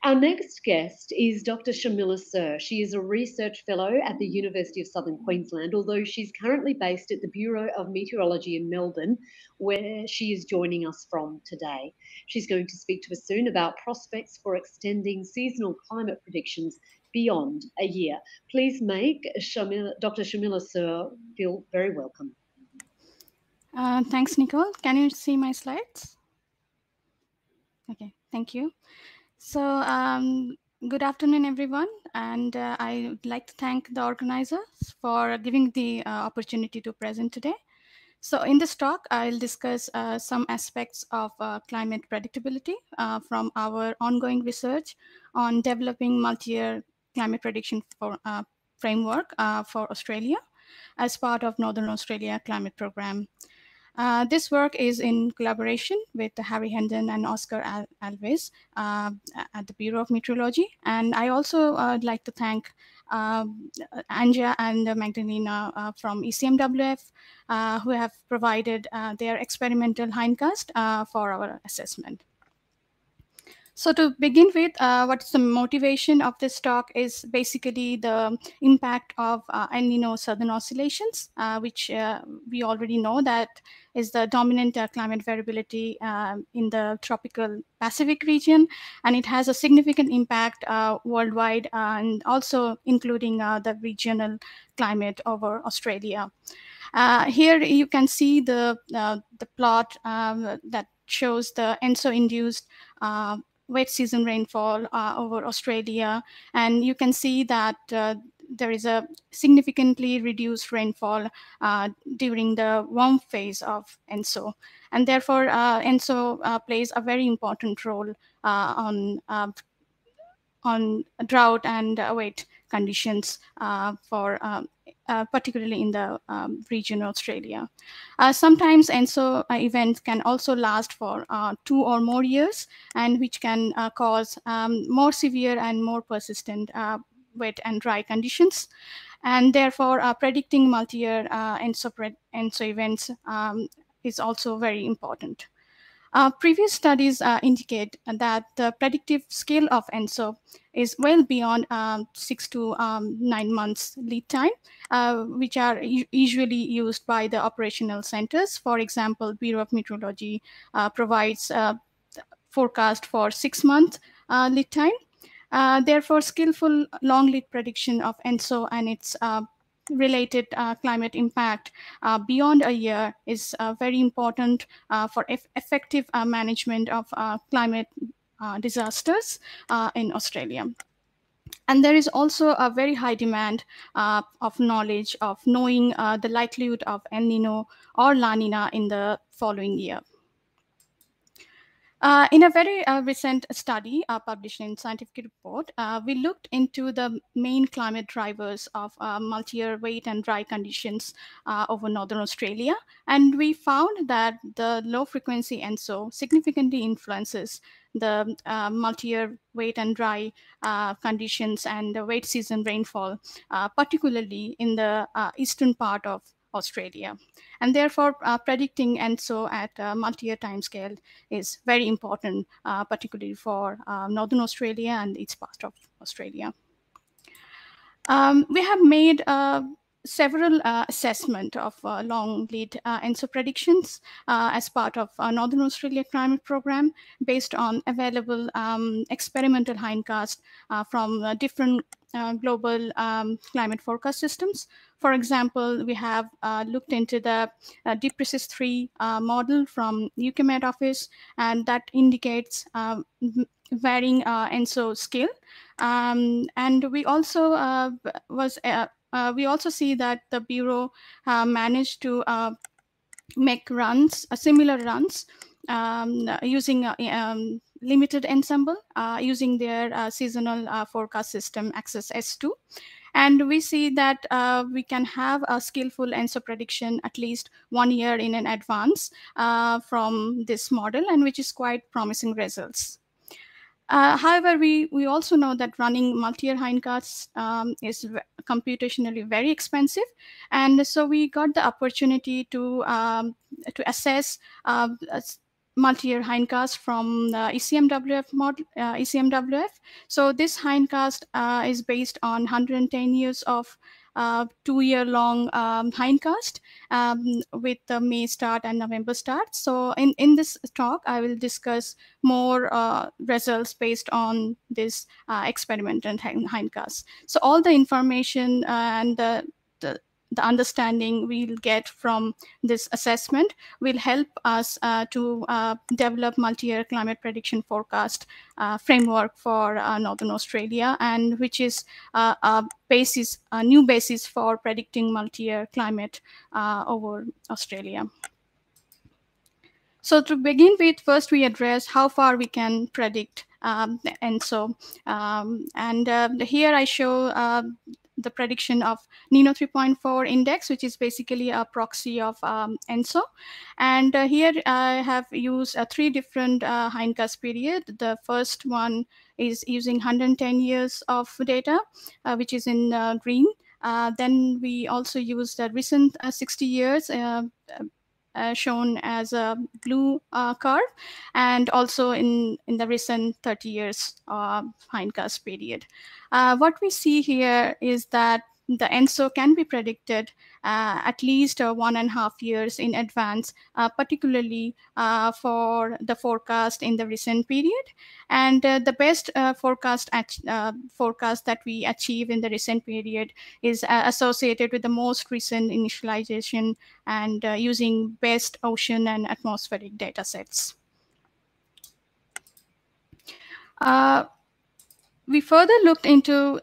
Our next guest is Dr. Shamila Sir. She is a research fellow at the University of Southern Queensland, although she's currently based at the Bureau of Meteorology in Melbourne, where she is joining us from today. She's going to speak to us soon about prospects for extending seasonal climate predictions beyond a year. Please make Dr. Shamila Sir feel very welcome. Thanks, Nicole. Can you see my slides? Okay, thank you. So, good afternoon, everyone. And I would like to thank the organizers for giving the opportunity to present today. So in this talk, I'll discuss some aspects of climate predictability from our ongoing research on developing multi-year climate prediction for, framework for Australia as part of Northern Australia Climate Program. This work is in collaboration with Harry Hendon and Oscar Alves at the Bureau of Meteorology. And I also would like to thank Anja and Magdalena from ECMWF, who have provided their experimental hindcast for our assessment. So to begin with, what's the motivation of this talk is basically the impact of El Nino Southern Oscillations, which we already know that is the dominant climate variability in the tropical Pacific region, and it has a significant impact worldwide and also including the regional climate over Australia. Here you can see the plot that shows the ENSO-induced wet season rainfall over Australia, and you can see that there is a significantly reduced rainfall during the warm phase of ENSO, and therefore ENSO plays a very important role on drought and wet conditions for particularly in the region of Australia. Sometimes ENSO events can also last for 2 or more years, and which can cause more severe and more persistent wet and dry conditions. And therefore, predicting multi-year ENSO events is also very important. Previous studies indicate that the predictive scale of ENSO is well beyond 6 to 9 months lead time, which are usually used by the operational centers. For example, Bureau of Meteorology provides forecast for 6 months lead time. Therefore, skillful long lead prediction of ENSO and its related climate impact beyond a year is very important for effective management of climate disasters in Australia. And there is also a very high demand of knowledge of knowing the likelihood of El Nino or La Nina in the following year. In a very recent study published in Scientific Report, we looked into the main climate drivers of multi-year wet and dry conditions over Northern Australia. And we found that the low frequency ENSO significantly influences the multi-year wet and dry conditions and the wet season rainfall, particularly in the eastern part of Australia. And therefore, predicting ENSO at a multi-year timescale is very important, particularly for Northern Australia and its part of Australia. We have made several assessment of long lead ENSO predictions as part of Northern Australia Climate Program based on available experimental hindcast from different global climate forecast systems. For example, we have looked into the DeepPrecis3 model from UK Met Office, and that indicates varying ENSO scale. And we also we also see that the Bureau managed to make runs, similar runs, using limited ensemble, using their seasonal forecast system, Access S2. And we see that we can have a skillful ENSO prediction at least 1 year in advance from this model, and which is quite promising results. However, we also know that running multi-year hindcasts is computationally very expensive, and so we got the opportunity to assess multi-year hindcast from the ECMWF model, ECMWF. So this hindcast is based on 110 years of 2-year-long hindcast with the May start and November start. So in this talk, I will discuss more results based on this experiment and hindcast. So all the information and the understanding we'll get from this assessment will help us to develop multi-year climate prediction forecast framework for Northern Australia, and which is a new basis for predicting multi-year climate over Australia. So to begin with, first we address how far we can predict ENSO. Here I show the prediction of NINO 3.4 index, which is basically a proxy of ENSO. And here I have used 3 different hindcast period. The first one is using 110 years of data, which is in green. Then we also use the recent 60 years shown as a blue curve, and also in the recent 30 years hindcast period. What we see here is that the ENSO can be predicted at least 1.5 years in advance, particularly for the forecast in the recent period. And the best forecast that we achieve in the recent period is associated with the most recent initialization and using best ocean and atmospheric data sets. We further looked into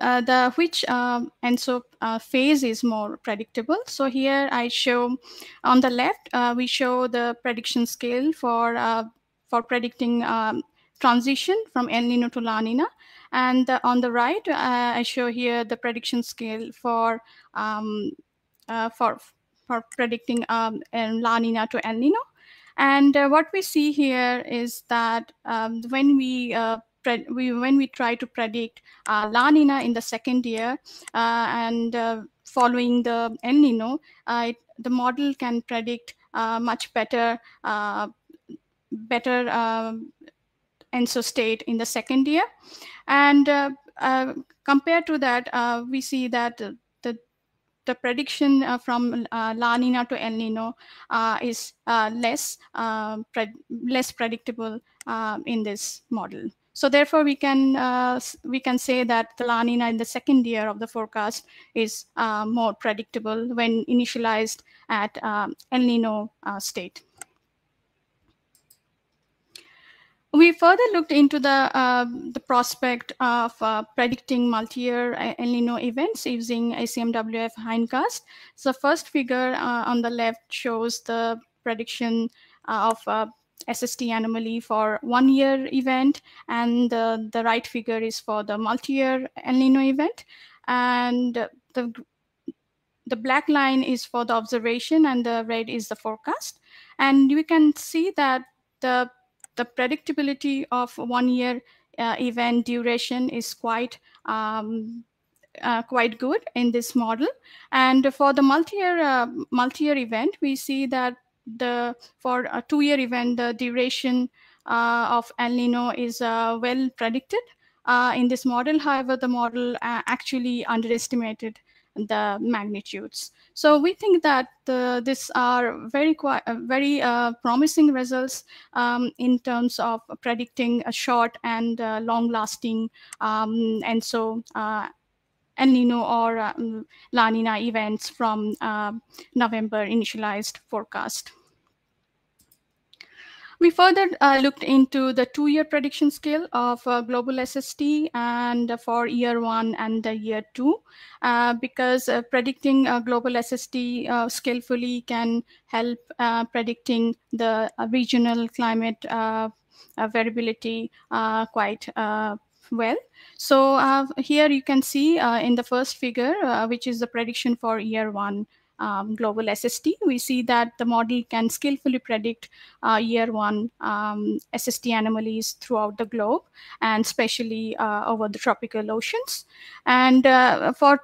which ENSO phase is more predictable. So here I show on the left, we show the prediction scale for predicting transition from El Nino to La Nina. And on the right, I show here the prediction scale for predicting La Nina to El Nino. And what we see here is that when we try to predict La Nina in the second year and following the El Nino, the model can predict much better ENSO state in the second year. And compared to that, we see that the prediction from La Nina to El Nino is less predictable in this model. So therefore, we can say that the La Nina in the second year of the forecast is more predictable when initialized at El Nino state. We further looked into the prospect of predicting multi-year El Nino events using ECMWF hindcast. So first figure on the left shows the prediction of SST anomaly for 1-year event, and the right figure is for the multi-year El Nino event. And the black line is for the observation, and the red is the forecast. And you can see that the predictability of 1-year event duration is quite good in this model. And for the multi-year event, we see that for a 2-year event, the duration of El Nino is well predicted in this model. However, the model actually underestimated the magnitudes. So we think that these are very promising results in terms of predicting a short and long-lasting ENSO El Nino or La Nina events from November initialized forecast. We further looked into the 2-year prediction scale of global SST and for year 1 and year 2, because predicting global SST skillfully can help predicting the regional climate variability quite well. So here you can see in the first figure, which is the prediction for year 1 global SST, we see that the model can skillfully predict year 1 SST anomalies throughout the globe, and especially over the tropical oceans. And for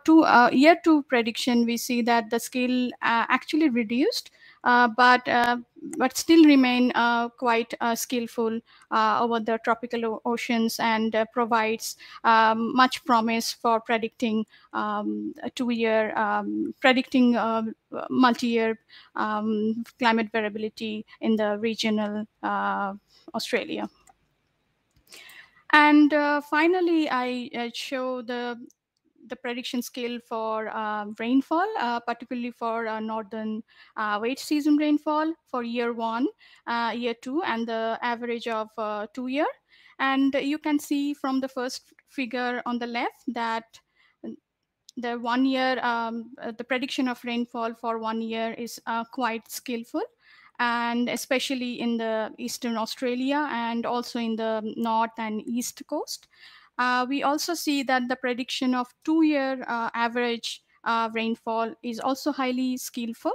year 2 prediction, we see that the scale actually reduced but still remain quite skillful over the tropical oceans, and provides much promise for predicting predicting multi-year climate variability in the regional Australia. And finally, I show the prediction scale for rainfall, particularly for northern wet season rainfall for year 1, year 2, and the average of 2 year. And you can see from the first figure on the left that the 1 year, the prediction of rainfall for 1 year is quite skillful, and especially in the Eastern Australia and also in the North and East Coast. We also see that the prediction of 2 year average rainfall is also highly skillful.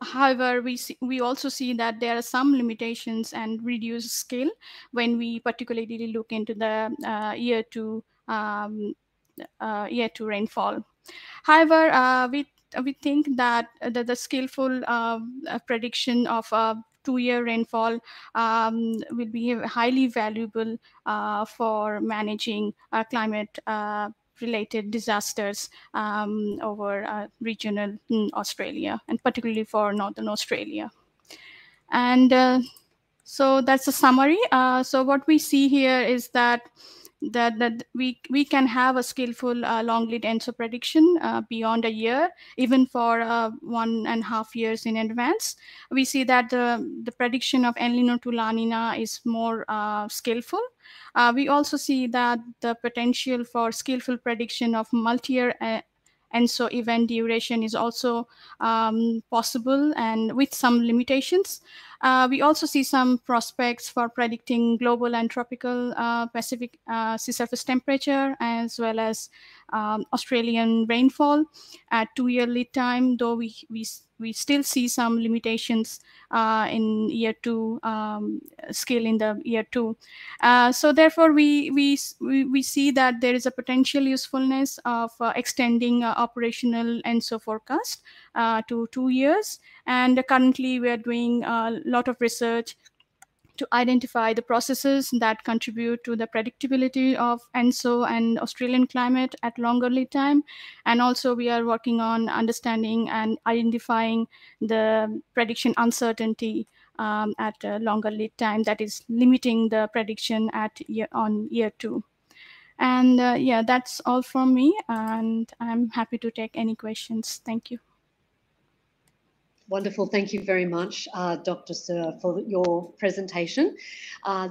However, we also see that there are some limitations and reduced scale when we particularly look into the year 2 rainfall. However, we think that the skillful prediction of 2 year rainfall will be highly valuable for managing climate related disasters over regional Australia, and particularly for Northern Australia. And so that's a summary. So what we see here is that we can have a skillful long lead ENSO prediction beyond a year, even for 1.5 years in advance. We see that the prediction of El Nino to La Nina is more skillful. We also see that the potential for skillful prediction of multi-year ENSO event duration is also possible, and with some limitations. We also see some prospects for predicting global and tropical Pacific sea surface temperature, as well as Australian rainfall at 2 year lead time, though we still see some limitations in year 2, scale in the year 2. So therefore, we see that there is a potential usefulness of extending operational ENSO forecast to 2 years. And currently, we are doing a lot of research to identify the processes that contribute to the predictability of ENSO and Australian climate at longer lead time. And also we are working on understanding and identifying the prediction uncertainty at a longer lead time that is limiting the prediction at year 2. And yeah, that's all from me, and I'm happy to take any questions. Thank you. Wonderful. Thank you very much, Dr. Suhr, for your presentation.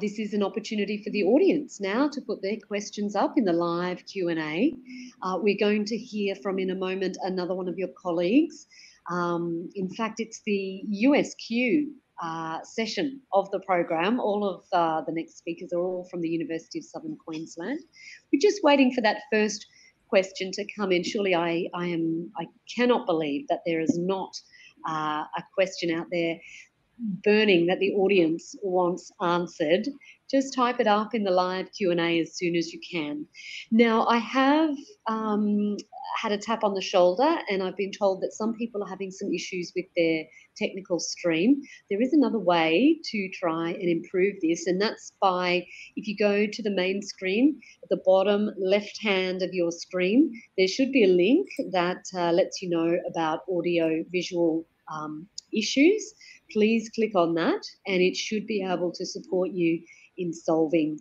This is an opportunity for the audience now to put their questions up in the live Q&A. We're going to hear from, in a moment, another one of your colleagues. In fact, it's the USQ session of the program. All of the next speakers are all from the University of Southern Queensland. We're just waiting for that first question to come in. Surely I cannot believe that there is not a question out there burning that the audience wants answered. Just type it up in the live Q&A as soon as you can. Now, I have had a tap on the shoulder, and I've been told that some people are having some issues with their technical stream. There is another way to try and improve this, and that's by, if you go to the main screen, at the bottom left hand of your screen, there should be a link that lets you know about audio visual issues. Please click on that, and it should be able to support you in solving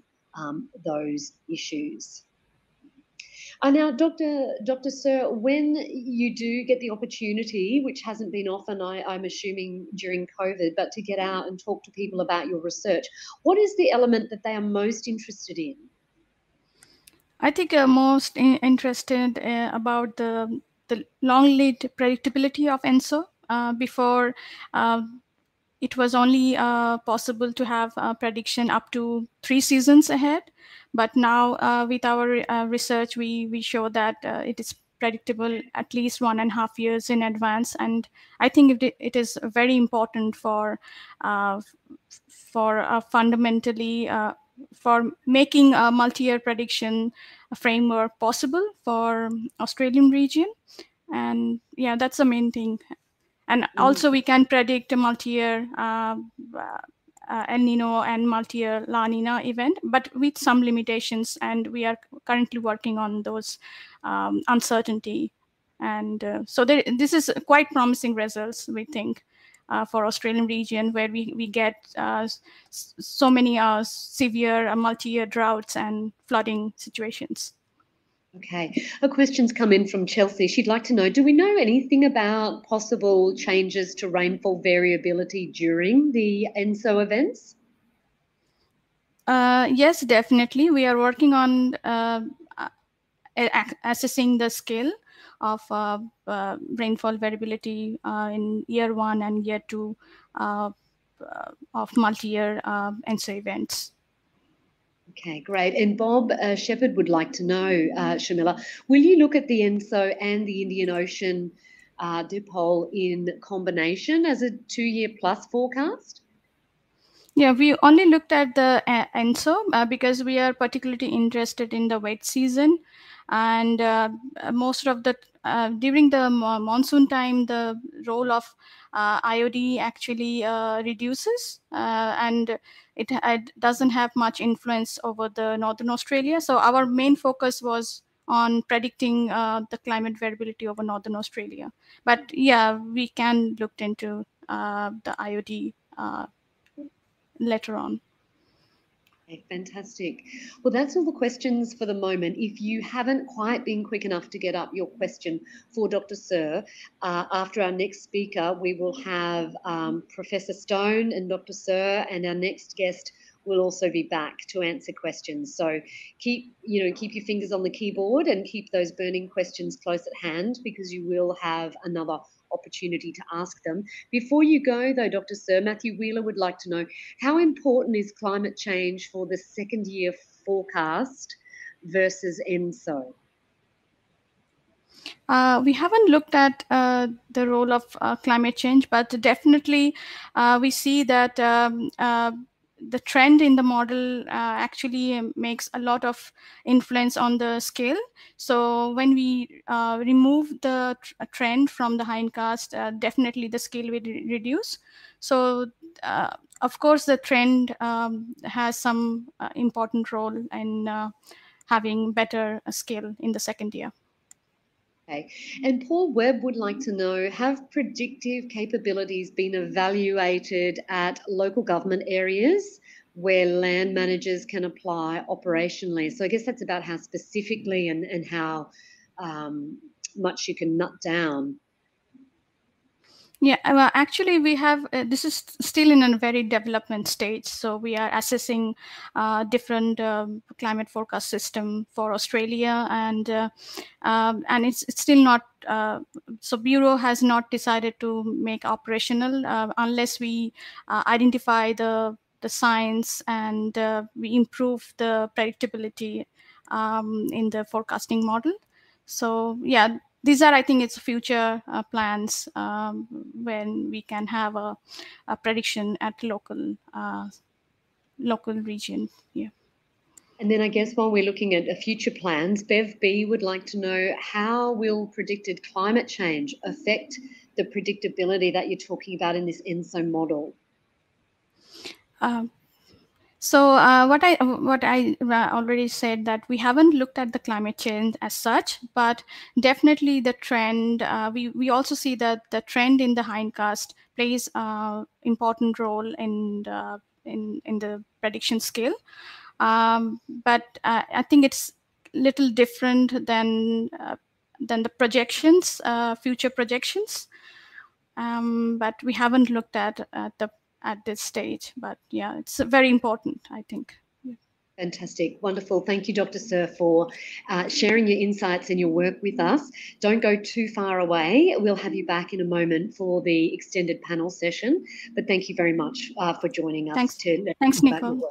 those issues. Now, Dr. Suhr, when you do get the opportunity, which hasn't been often, I'm assuming during COVID, but to get out and talk to people about your research, what is the element that they are most interested in? I think most interested about the long lead predictability of ENSO. Before, it was only possible to have a prediction up to 3 seasons ahead. But now with our research, we show that it is predictable at least 1.5 years in advance. And I think it is very important for fundamentally for making a multi-year prediction framework possible for Australian region. And yeah, that's the main thing. And also we can predict a multi-year El Nino and multi-year La Nina event, but with some limitations, and we are currently working on those uncertainty. And so this is quite promising results, we think, for Australian region, where we get so many severe multi-year droughts and flooding situations. Okay, a question's come in from Chelsea. She'd like to know, do we know anything about possible changes to rainfall variability during the ENSO events? Yes, definitely. We are working on assessing the scale of rainfall variability in year 1 and year 2 of multi-year ENSO events. Okay, great. And Bob Shepherd would like to know, Sharmila, will you look at the ENSO and the Indian Ocean dipole in combination as a 2-year plus forecast? Yeah, we only looked at the ENSO because we are particularly interested in the wet season, and most of the during the monsoon time, the role of IOD actually reduces, and it doesn't have much influence over the Northern Australia. So our main focus was on predicting the climate variability over Northern Australia. But yeah, we can look into the IOD later on. Okay, fantastic. Well, that's all the questions for the moment. If you haven't quite been quick enough to get up your question for Dr. Suhr, after our next speaker, we will have Professor Stone and Dr. Suhr, and our next guest will also be back to answer questions. So keep your fingers on the keyboard and keep those burning questions close at hand, because you will have another opportunity to ask them. Before you go, though, Dr. Suhr, Matthew Wheeler would like to know, how important is climate change for the second year forecast versus ENSO? We haven't looked at the role of climate change, but definitely we see that the trend in the model actually makes a lot of influence on the scale. So when we remove the trend from the hindcast, definitely the scale will reduce. So of course the trend has some important role in having better scale in the second year. Okay. And Paul Webb would like to know, have predictive capabilities been evaluated at local government areas where land managers can apply operationally? So I guess that's about how specifically and how much you can nut down. Yeah, well, actually, we have this is still in a very development stage. So we are assessing different climate forecast system for Australia, and it's still not. So Bureau has not decided to make operational unless we identify the science and we improve the predictability in the forecasting model. So yeah. These are, I think, it's future plans when we can have a prediction at local region. Yeah. And then I guess while we're looking at future plans, Bev B would like to know, how will predicted climate change affect the predictability that you're talking about in this ENSO model? So what I already said, that we haven't looked at the climate change as such, but definitely the trend. We also see that the trend in the hindcast plays important role in the prediction scale. But I think it's little different than the projections, future projections. But we haven't looked at this stage. But yeah, it's very important, I think. Yeah. Fantastic. Wonderful. Thank you, Dr. Suhr, for sharing your insights and your work with us. Don't go too far away. We'll have you back in a moment for the extended panel session. But thank you very much for joining us. Thanks, Nicole.